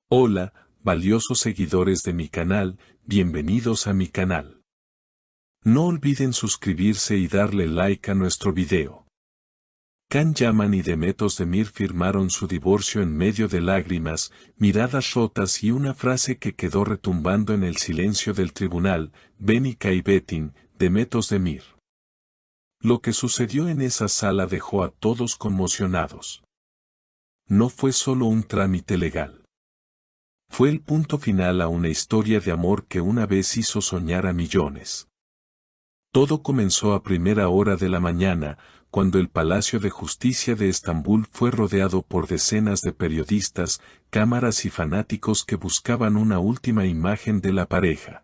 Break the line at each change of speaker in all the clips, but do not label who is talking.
Hola, valiosos seguidores de mi canal, bienvenidos a mi canal. No olviden suscribirse y darle like a nuestro video. Can Yaman y Demet Özdemir firmaron su divorcio en medio de lágrimas, miradas rotas y una frase que quedó retumbando en el silencio del tribunal: Beni kaybetin, Demet Özdemir. Lo que sucedió en esa sala dejó a todos conmocionados. No fue solo un trámite legal. Fue el punto final a una historia de amor que una vez hizo soñar a millones. Todo comenzó a primera hora de la mañana, cuando el Palacio de Justicia de Estambul fue rodeado por decenas de periodistas, cámaras y fanáticos que buscaban una última imagen de la pareja.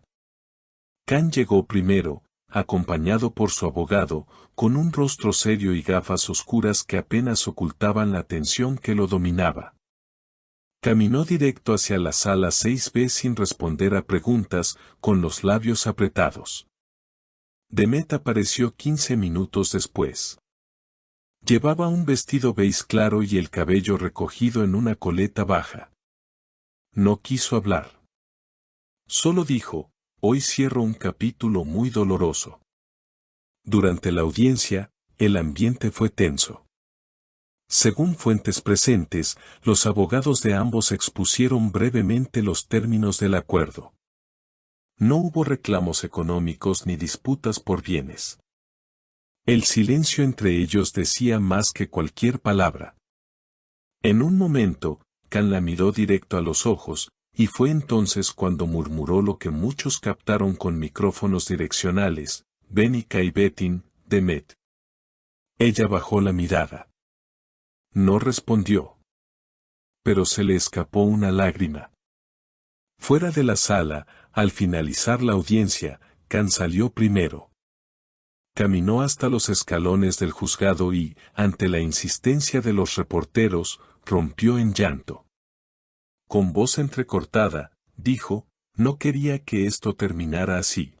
Can llegó primero, acompañado por su abogado, con un rostro serio y gafas oscuras que apenas ocultaban la tensión que lo dominaba. Caminó directo hacia la sala 6B sin responder a preguntas, con los labios apretados. Demet apareció 15 minutos después. Llevaba un vestido beige claro y el cabello recogido en una coleta baja. No quiso hablar. Solo dijo: hoy cierro un capítulo muy doloroso. Durante la audiencia, el ambiente fue tenso. Según fuentes presentes, los abogados de ambos expusieron brevemente los términos del acuerdo. No hubo reclamos económicos ni disputas por bienes. El silencio entre ellos decía más que cualquier palabra. En un momento, Can la miró directo a los ojos, y fue entonces cuando murmuró lo que muchos captaron con micrófonos direccionales: Beni kaybetin, Demet. Ella bajó la mirada. No respondió. Pero se le escapó una lágrima. Fuera de la sala, al finalizar la audiencia, Can salió primero. Caminó hasta los escalones del juzgado y, ante la insistencia de los reporteros, rompió en llanto. Con voz entrecortada, dijo: no quería que esto terminara así.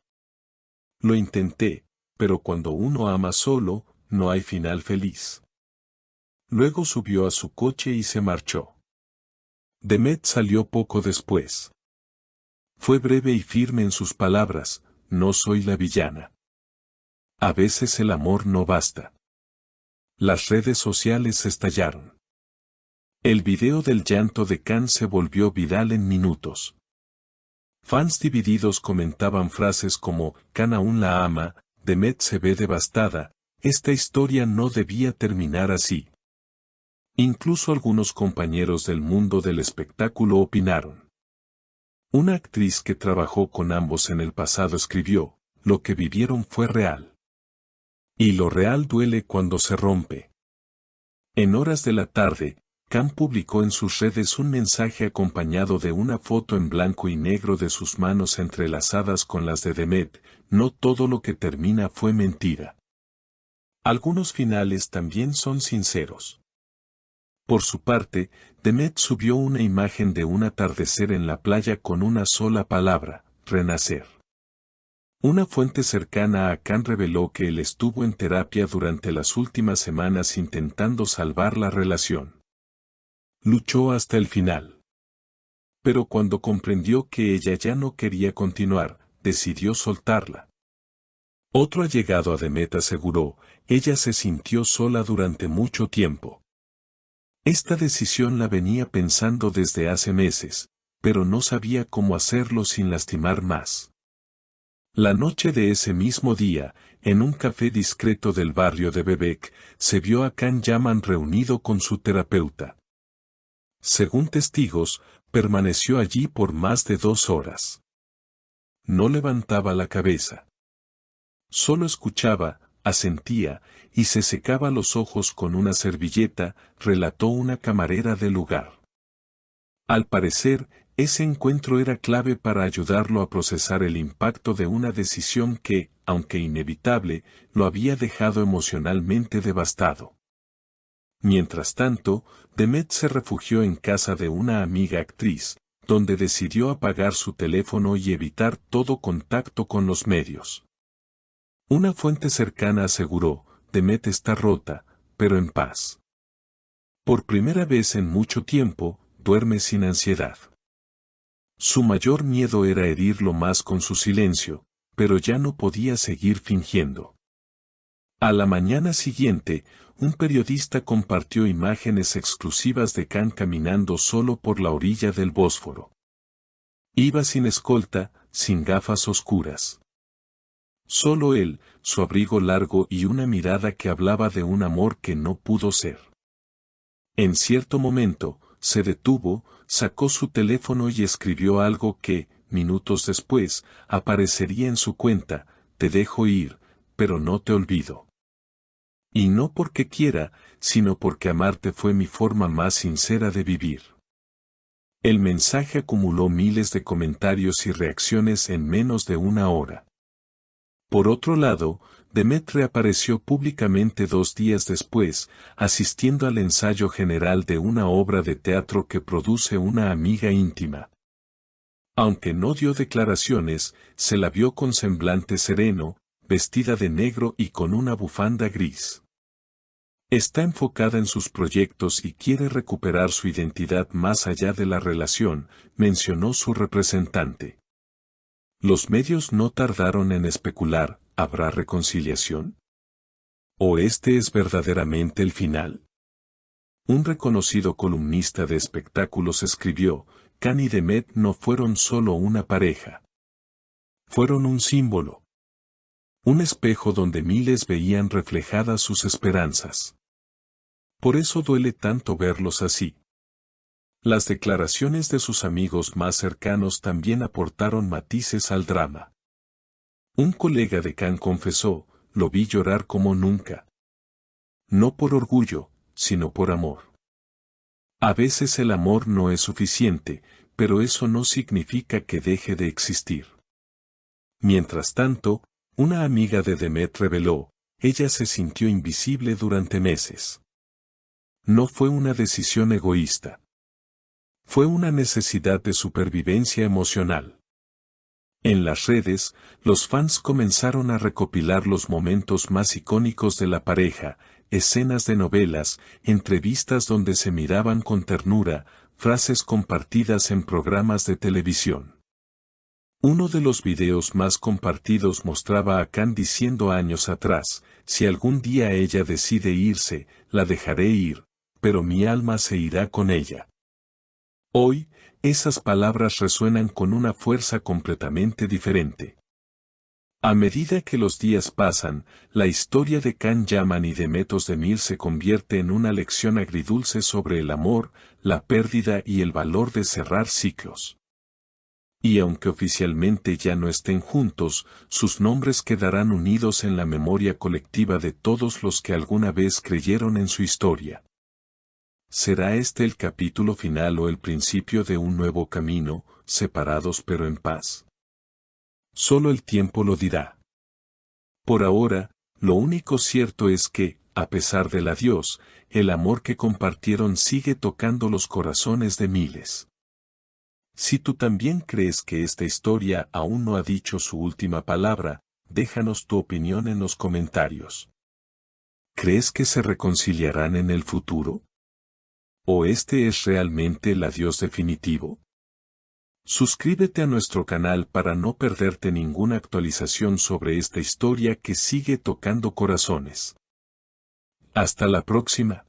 Lo intenté, pero cuando uno ama solo, no hay final feliz. Luego subió a su coche y se marchó. Demet salió poco después. Fue breve y firme en sus palabras: no soy la villana. A veces el amor no basta. Las redes sociales estallaron. El video del llanto de Can se volvió viral en minutos. Fans divididos comentaban frases como: Can aún la ama, Demet se ve devastada, esta historia no debía terminar así. Incluso algunos compañeros del mundo del espectáculo opinaron. Una actriz que trabajó con ambos en el pasado escribió: lo que vivieron fue real. Y lo real duele cuando se rompe. En horas de la tarde, Can publicó en sus redes un mensaje acompañado de una foto en blanco y negro de sus manos entrelazadas con las de Demet: no todo lo que termina fue mentira. Algunos finales también son sinceros. Por su parte, Demet subió una imagen de un atardecer en la playa con una sola palabra: renacer. Una fuente cercana a Can reveló que él estuvo en terapia durante las últimas semanas intentando salvar la relación. Luchó hasta el final. Pero cuando comprendió que ella ya no quería continuar, decidió soltarla. Otro allegado a Demet aseguró: ella se sintió sola durante mucho tiempo. Esta decisión la venía pensando desde hace meses, pero no sabía cómo hacerlo sin lastimar más. La noche de ese mismo día, en un café discreto del barrio de Bebek, se vio a Can Yaman reunido con su terapeuta. Según testigos, permaneció allí por más de 2 horas. No levantaba la cabeza. Solo escuchaba, asentía, y se secaba los ojos con una servilleta, relató una camarera del lugar. Al parecer, ese encuentro era clave para ayudarlo a procesar el impacto de una decisión que, aunque inevitable, lo había dejado emocionalmente devastado. Mientras tanto, Demet se refugió en casa de una amiga actriz, donde decidió apagar su teléfono y evitar todo contacto con los medios. Una fuente cercana aseguró: Demet está rota, pero en paz. Por primera vez en mucho tiempo, duerme sin ansiedad. Su mayor miedo era herirlo más con su silencio, pero ya no podía seguir fingiendo. A la mañana siguiente, un periodista compartió imágenes exclusivas de Khan caminando solo por la orilla del Bósforo. Iba sin escolta, sin gafas oscuras. Solo él, su abrigo largo y una mirada que hablaba de un amor que no pudo ser. En cierto momento, se detuvo, sacó su teléfono y escribió algo que, minutos después, aparecería en su cuenta: te dejo ir, pero no te olvido. Y no porque quiera, sino porque amarte fue mi forma más sincera de vivir. El mensaje acumuló miles de comentarios y reacciones en menos de una hora. Por otro lado, Demet reapareció públicamente 2 días después, asistiendo al ensayo general de una obra de teatro que produce una amiga íntima. Aunque no dio declaraciones, se la vio con semblante sereno, vestida de negro y con una bufanda gris. Está enfocada en sus proyectos y quiere recuperar su identidad más allá de la relación, mencionó su representante. Los medios no tardaron en especular: ¿habrá reconciliación? ¿O este es verdaderamente el final? Un reconocido columnista de espectáculos escribió: Khan y Demet no fueron solo una pareja. Fueron un símbolo. Un espejo donde miles veían reflejadas sus esperanzas. Por eso duele tanto verlos así. Las declaraciones de sus amigos más cercanos también aportaron matices al drama. Un colega de Khan confesó: lo vi llorar como nunca. No por orgullo, sino por amor. A veces el amor no es suficiente, pero eso no significa que deje de existir. Mientras tanto, una amiga de Demet reveló: ella se sintió invisible durante meses. No fue una decisión egoísta. Fue una necesidad de supervivencia emocional. En las redes, los fans comenzaron a recopilar los momentos más icónicos de la pareja, escenas de novelas, entrevistas donde se miraban con ternura, frases compartidas en programas de televisión. Uno de los videos más compartidos mostraba a Khan diciendo años atrás: si algún día ella decide irse, la dejaré ir, pero mi alma se irá con ella. Hoy, esas palabras resuenan con una fuerza completamente diferente. A medida que los días pasan, la historia de Khan Yaman y Demet Özdemir se convierte en una lección agridulce sobre el amor, la pérdida y el valor de cerrar ciclos. Y aunque oficialmente ya no estén juntos, sus nombres quedarán unidos en la memoria colectiva de todos los que alguna vez creyeron en su historia. ¿Será este el capítulo final o el principio de un nuevo camino, separados pero en paz? Solo el tiempo lo dirá. Por ahora, lo único cierto es que, a pesar del adiós, el amor que compartieron sigue tocando los corazones de miles. Si tú también crees que esta historia aún no ha dicho su última palabra, déjanos tu opinión en los comentarios. ¿Crees que se reconciliarán en el futuro? ¿O este es realmente el adiós definitivo? Suscríbete a nuestro canal para no perderte ninguna actualización sobre esta historia que sigue tocando corazones. Hasta la próxima.